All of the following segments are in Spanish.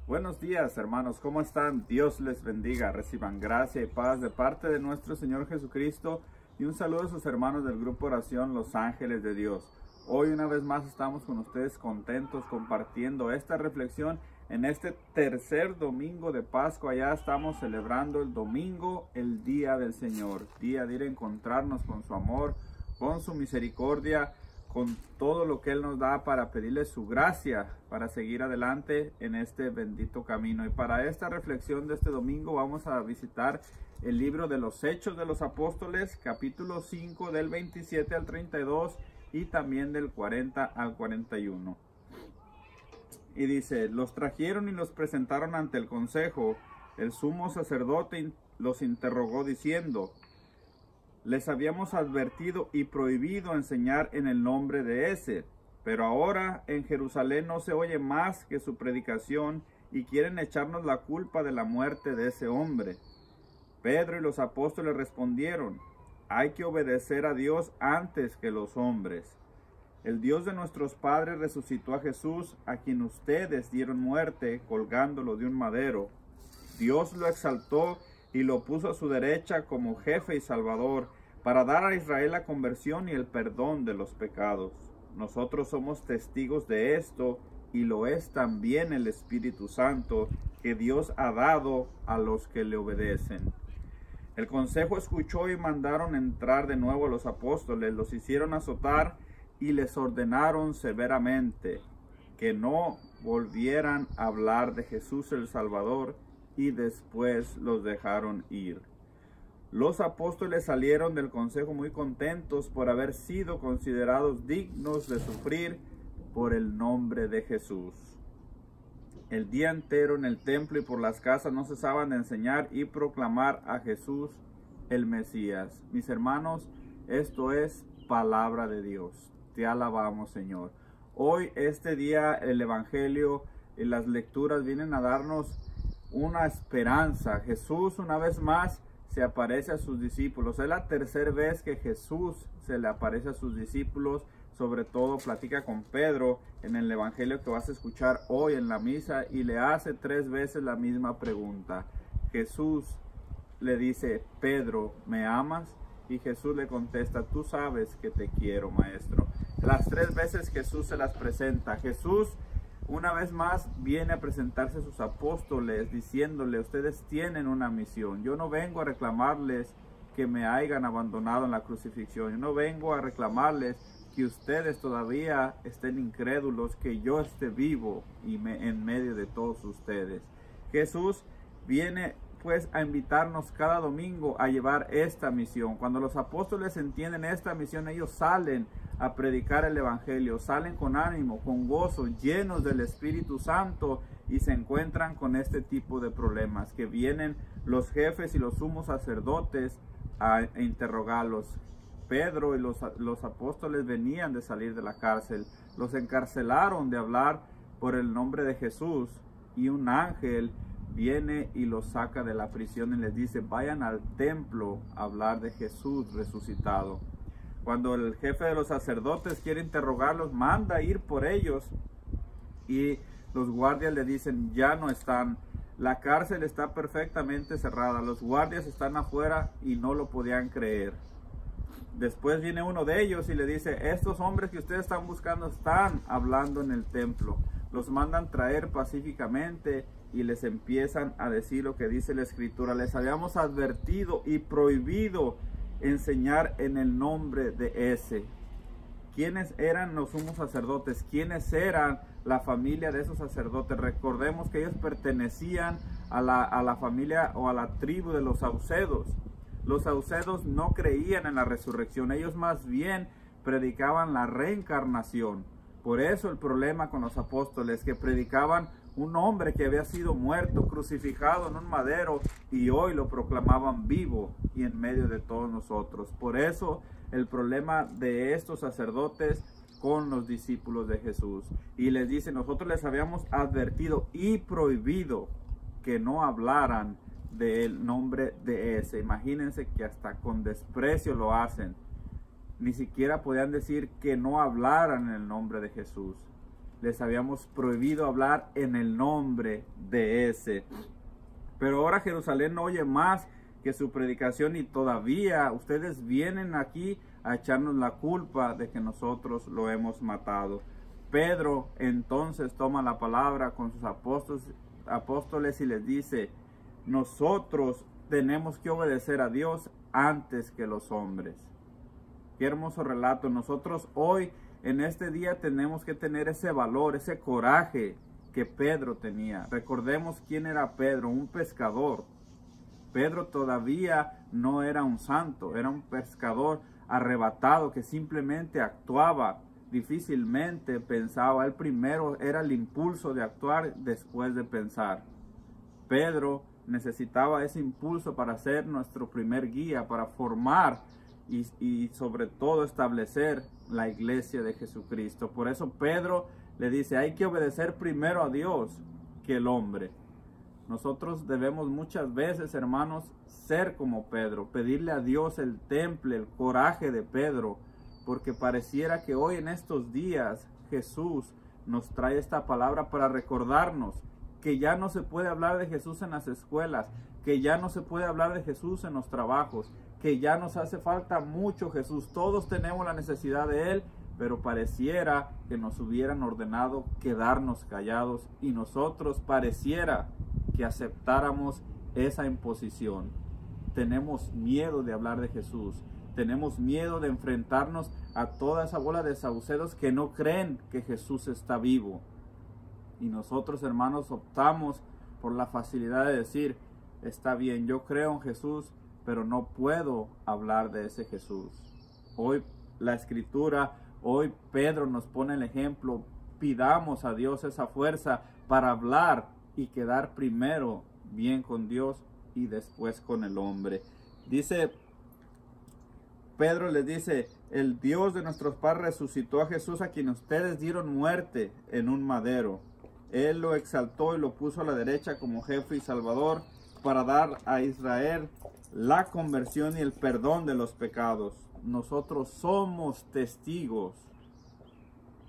Buenos días, hermanos, ¿cómo están? Dios les bendiga, reciban gracia y paz de parte de nuestro Señor Jesucristo y un saludo a sus hermanos del grupo Oración Los Ángeles de Dios. Hoy una vez más estamos con ustedes contentos compartiendo esta reflexión en este tercer domingo de Pascua. Ya estamos celebrando el domingo, el día del Señor, día de ir a encontrarnos con su amor, con su misericordia, con todo lo que Él nos da para pedirle su gracia para seguir adelante en este bendito camino. Y para esta reflexión de este domingo vamos a visitar el libro de los Hechos de los Apóstoles, capítulo 5 del 27 al 32 y también del 40 al 41. Y dice: los trajeron y los presentaron ante el consejo. El sumo sacerdote los interrogó diciendo: les habíamos advertido y prohibido enseñar en el nombre de ese, pero ahora en Jerusalén no se oye más que su predicación y quieren echarnos la culpa de la muerte de ese hombre. Pedro y los apóstoles respondieron: hay que obedecer a Dios antes que los hombres. El Dios de nuestros padres resucitó a Jesús, a quien ustedes dieron muerte colgándolo de un madero. Dios lo exaltó y lo puso a su derecha como jefe y salvador, para dar a Israel la conversión y el perdón de los pecados. Nosotros somos testigos de esto, y lo es también el Espíritu Santo, que Dios ha dado a los que le obedecen. El consejo escuchó y mandaron entrar de nuevo a los apóstoles, los hicieron azotar y les ordenaron severamente que no volvieran a hablar de Jesús el Salvador, y después los dejaron ir. Los apóstoles salieron del consejo muy contentos por haber sido considerados dignos de sufrir por el nombre de Jesús. El día entero en el templo y por las casas no cesaban de enseñar y proclamar a Jesús el Mesías. Mis hermanos, esto es palabra de Dios. Te alabamos, Señor. Hoy, este día, el Evangelio y las lecturas vienen a darnos una esperanza. Jesús una vez más se aparece a sus discípulos. Es la tercera vez que Jesús se le aparece a sus discípulos. Sobre todo platica con Pedro en el evangelio que vas a escuchar hoy en la misa, y le hace 3 veces la misma pregunta. Jesús le dice: Pedro, ¿me amas? Y Jesús le contesta: tú sabes que te quiero, maestro. Las 3 veces Jesús se las presenta. Jesús una vez más viene a presentarse a sus apóstoles diciéndole: ustedes tienen una misión. Yo no vengo a reclamarles que me hayan abandonado en la crucifixión. Yo no vengo a reclamarles que ustedes todavía estén incrédulos, que yo esté vivo y en medio de todos ustedes. Jesús viene pues a invitarnos cada domingo a llevar esta misión. Cuando los apóstoles entienden esta misión, ellos salen a predicar el evangelio, salen con ánimo, con gozo, llenos del Espíritu Santo, y se encuentran con este tipo de problemas, que vienen los jefes y los sumos sacerdotes a interrogarlos. Pedro y los apóstoles venían de salir de la cárcel, los encarcelaron de hablar por el nombre de Jesús, y un ángel viene y los saca de la prisión y les dice: vayan al templo a hablar de Jesús resucitado. Cuando el jefe de los sacerdotes quiere interrogarlos, manda a ir por ellos, y los guardias le dicen: ya no están, la cárcel está perfectamente cerrada, los guardias están afuera, y no lo podían creer. Después viene uno de ellos y le dice: estos hombres que ustedes están buscando están hablando en el templo. Los mandan traer pacíficamente y les empiezan a decir lo que dice la Escritura: les habíamos advertido y prohibido enseñar en el nombre de ese. ¿Quiénes eran los sumos sacerdotes? ¿Quiénes eran la familia de esos sacerdotes? Recordemos que ellos pertenecían a la familia o a la tribu de los saucedos. Los saucedos no creían en la resurrección, ellos más bien predicaban la reencarnación. Por eso el problema con los apóstoles, que predicaban un hombre que había sido muerto, crucificado en un madero, y hoy lo proclamaban vivo y en medio de todos nosotros. Por eso el problema de estos sacerdotes con los discípulos de Jesús. Y les dice: nosotros les habíamos advertido y prohibido que no hablaran del nombre de ese. Imagínense que hasta con desprecio lo hacen. Ni siquiera podían decir que no hablaran en el nombre de Jesús. les habíamos prohibido hablar en el nombre de ese. Pero ahora Jerusalén no oye más que su predicación y todavía ustedes vienen aquí a echarnos la culpa de que nosotros lo hemos matado. Pedro entonces toma la palabra con sus apóstoles y les dice: nosotros tenemos que obedecer a Dios antes que los hombres. Qué hermoso relato. Nosotros hoy en este día tenemos que tener ese valor, ese coraje que Pedro tenía. Recordemos quién era Pedro, un pescador. Pedro todavía no era un santo, era un pescador arrebatado que simplemente actuaba, difícilmente pensaba. Él primero era el impulso de actuar después de pensar. Pedro necesitaba ese impulso para ser nuestro primer guía, para formar y sobre todo establecer la iglesia de Jesucristo. Por eso Pedro le dice: hay que obedecer primero a Dios que el hombre. Nosotros debemos muchas veces, hermanos, ser como Pedro, pedirle a Dios el temple, el coraje de Pedro, porque pareciera que hoy en estos días Jesús nos trae esta palabra para recordarnos que ya no se puede hablar de Jesús en las escuelas, que ya no se puede hablar de Jesús en los trabajos, que ya nos hace falta mucho Jesús. Todos tenemos la necesidad de Él, pero pareciera que nos hubieran ordenado quedarnos callados y nosotros pareciera que aceptáramos esa imposición. Tenemos miedo de hablar de Jesús, tenemos miedo de enfrentarnos a toda esa bola de saduceos que no creen que Jesús está vivo. Y nosotros, hermanos, optamos por la facilidad de decir: está bien, yo creo en Jesús, pero no puedo hablar de ese Jesús. Hoy la Escritura, hoy Pedro nos pone el ejemplo. Pidamos a Dios esa fuerza para hablar y quedar primero bien con Dios y después con el hombre. Dice, Pedro les dice: el Dios de nuestros padres resucitó a Jesús, a quien ustedes dieron muerte en un madero. Él lo exaltó y lo puso a la derecha como jefe y salvador para dar a Israel la conversión y el perdón de los pecados. Nosotros somos testigos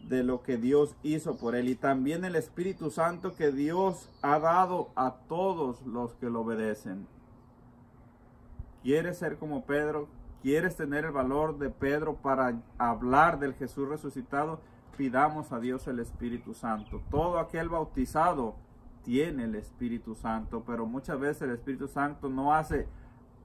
de lo que Dios hizo por él y también el Espíritu Santo que Dios ha dado a todos los que lo obedecen. ¿Quieres ser como Pedro? ¿Quieres tener el valor de Pedro para hablar del Jesús resucitado? Pidamos a Dios el Espíritu Santo. Todo aquel bautizado tiene el Espíritu Santo, pero muchas veces el Espíritu Santo no hace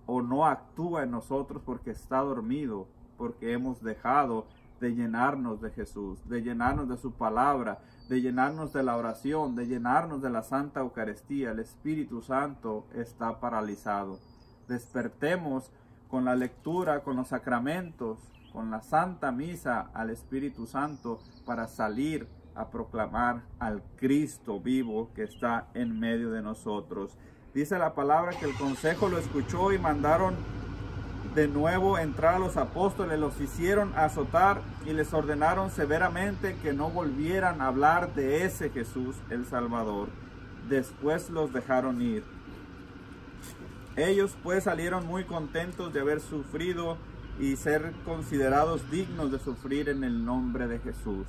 o no actúa en nosotros porque está dormido, porque hemos dejado de llenarnos de Jesús, de llenarnos de su palabra, de llenarnos de la oración, de llenarnos de la Santa Eucaristía. El Espíritu Santo está paralizado. Despertemos con la lectura, con los sacramentos, con la Santa Misa al Espíritu Santo para salir a proclamar al Cristo vivo que está en medio de nosotros. Dice la palabra que el consejo lo escuchó y mandaron de nuevo entrar a los apóstoles, los hicieron azotar y les ordenaron severamente que no volvieran a hablar de ese Jesús el Salvador. Después los dejaron ir. Ellos pues salieron muy contentos de haber sufrido y ser considerados dignos de sufrir en el nombre de Jesús.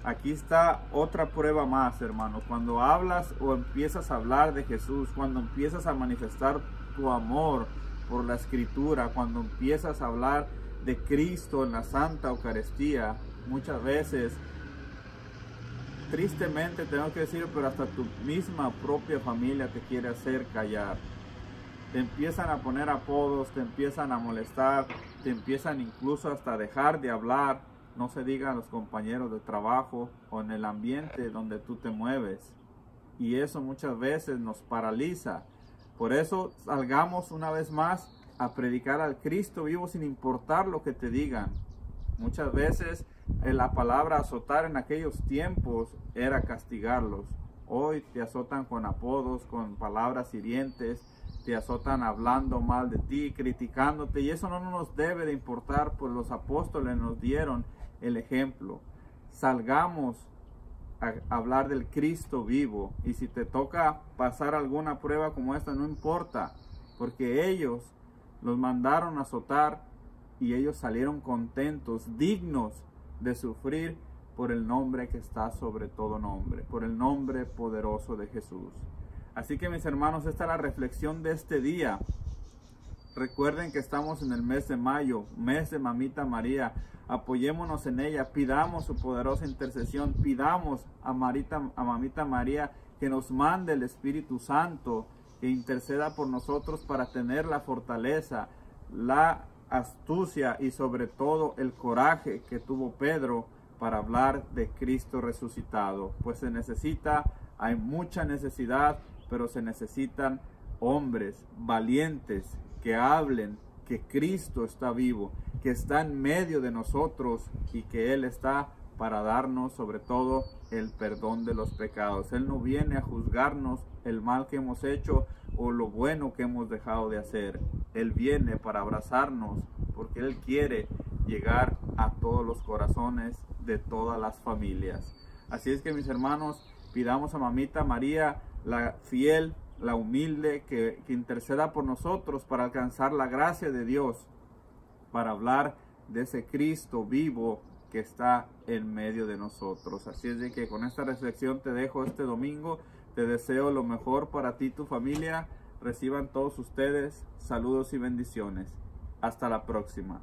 Aquí está otra prueba más, hermanos. Cuando hablas o empiezas a hablar de Jesús, cuando empiezas a manifestar tu amor por la Escritura, cuando empiezas a hablar de Cristo en la Santa Eucaristía, muchas veces, tristemente tengo que decir, pero hasta tu misma propia familia te quiere hacer callar. Te empiezan a poner apodos, te empiezan a molestar, te empiezan incluso hasta a dejar de hablar. No se diga a los compañeros de trabajo o en el ambiente donde tú te mueves. Y eso muchas veces nos paraliza. Por eso salgamos una vez más a predicar al Cristo vivo sin importar lo que te digan. Muchas veces la palabra azotar en aquellos tiempos era castigarlos. Hoy te azotan con apodos, con palabras hirientes, te azotan hablando mal de ti, criticándote, y eso no nos debe de importar, pues los apóstoles nos dieron el ejemplo. Salgamos a hablar del Cristo vivo, y si te toca pasar alguna prueba como esta, no importa, porque ellos los mandaron a azotar y ellos salieron contentos, dignos de sufrir por el nombre que está sobre todo nombre, por el nombre poderoso de Jesús. Así que mis hermanos, esta es la reflexión de este día. Recuerden que estamos en el mes de mayo, mes de Mamita María. Apoyémonos en ella, pidamos su poderosa intercesión, pidamos a Mamita María que nos mande el Espíritu Santo, que interceda por nosotros para tener la fortaleza, la astucia y sobre todo el coraje que tuvo Pedro para hablar de Cristo resucitado. Pues se necesita, hay mucha necesidad, pero se necesitan hombres valientes que hablen que Cristo está vivo, que está en medio de nosotros y que Él está para darnos sobre todo el perdón de los pecados. Él no viene a juzgarnos el mal que hemos hecho o lo bueno que hemos dejado de hacer. Él viene para abrazarnos porque Él quiere llegar a todos los corazones de todas las familias. Así es que mis hermanos, pidamos a Mamita María, la fiel, la humilde, que interceda por nosotros para alcanzar la gracia de Dios, para hablar de ese Cristo vivo que está en medio de nosotros. Así es de que con esta reflexión te dejo este domingo. Te deseo lo mejor para ti y tu familia. Reciban todos ustedes saludos y bendiciones. Hasta la próxima.